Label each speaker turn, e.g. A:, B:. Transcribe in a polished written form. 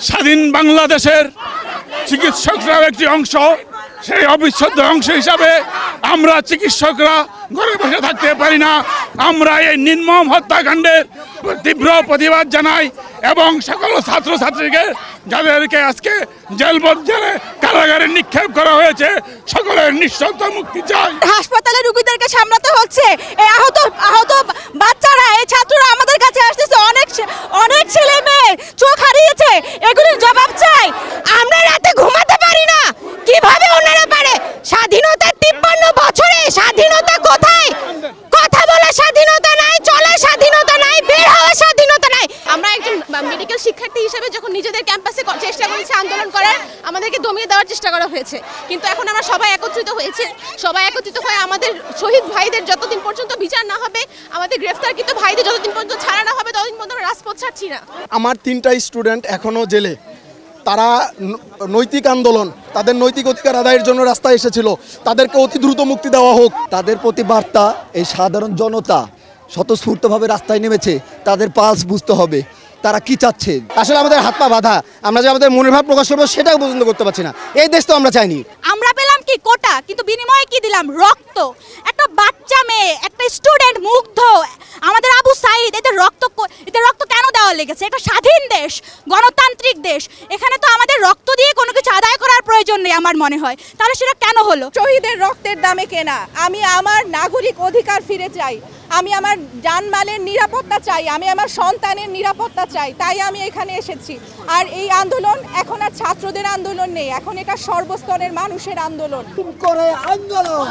A: স্বাধীন বাংলাদেশের চিকিৎসকরাও একটি অংশ, সেই অবিচ্ছেদ্য অংশ হিসাবে আমরা চিকিৎসকরা ঘরে বসে থাকতে পারি না। আমরা এই নির্মম হত্যাকাণ্ডের তীব্র প্রতিবাদ জানাই এবং সকল ছাত্রছাত্রীকে যাদেরকে আজকে জেলে কারাগারে নিক্ষেপ করা হয়েছে সকলের নিঃশর্ত মুক্তি চাই।
B: হাসপাতালে রোগীদেরকে সামলাতে হচ্ছে, এই আহত বাচ্চারা, এই ছাত্ররা আমাদের কাছে আসতেছে, অনেক ছেলে মেয়ে চোখ হারিয়েছে, এগুলির জবাব চাই। আমরা রাতে ঘুমাতে পারি না, কিভাবে ওনারা পারে? স্বাধীনতার 53 বছরে স্বাধীনতা কোথায়? কথা বলার স্বাধীনতা নাই, চলার স্বাধীনতা নাই, বের হওয়ার স্বাধীনতা নাই।
C: আমরা একজন মেডিকেল শিক্ষার্থী হিসেবে যখন নিজেদের ক্যাম্পাসে চেষ্টা করেছি আন্দোলন করার, আমাদেরকে দমিয়ে দেওয়ার চেষ্টা করা হয়েছে। কিন্তু এখন আমরা সবাই একত্রিত হয়েছে, সবাই একত্রিত হয়ে আমাদের শহীদ ভাইদের যতদিন পর্যন্ত বিচার না হবে, আমাদের গ্রেফতারকৃত ভাইদের যতদিন পর্যন্ত ছাড়া না হবে, ততদিন পর্যন্ত আমরা রাজপথ ছাড়ছি না।
D: আমার 3টা স্টুডেন্ট এখনও জেলে। তারা নৈতিক আন্দোলন, তাদের নৈতিক অধিকার আদায়ের জন্য রাস্তায় এসেছিল, তাদেরকে অতি দ্রুত মুক্তি দেওয়া হোক।
E: তাদের প্রতি বার্তা, এই সাধারণ জনতা স্বতঃস্ফূর্তভাবে রাস্তায় নেমেছে, তাদের পালস বুঝতে হবে তারা কি চাচ্ছে।
D: আসলে আমাদের হাত পা বাঁধা, আমরা যে আমাদের মনের ভাব প্রকাশ করবো সেটাও পছন্দ করতে পারছি না। এই দেশ তো আমরা চাইনি।
B: আমরা পেলাম কি কোটা, কিন্তু বিনিময়ে কি দিলাম? রক্ত। একটা বাচ্চা মেয়ে, একটা স্টুডেন্ট মুগ্ধ, আমাদের আবু সাইদ, এদের রক্ত কেন দেওয়া লেগেছে? একটা স্বাধীন দেশ, গণতান্ত্রিক দেশ, এখানে তো আমাদের রক্ত দিয়ে কোনো কিছু আদায় করার প্রয়োজন নেই আমার মনে হয়। তাহলে সেটা কেন হলো?
F: শহীদের রক্তের দামে কেনা। আমি আমার নাগরিক অধিকার ফিরে চাই, আমি আমার জানমালের নিরাপত্তা চাই, আমি আমার সন্তানের নিরাপত্তা চাই, তাই আমি এখানে এসেছি। আর এই আন্দোলন এখন আর ছাত্রদের আন্দোলন নেই, এখন এটা সর্বস্তরের মানুষের আন্দোলন।
E: করে আন্দোলন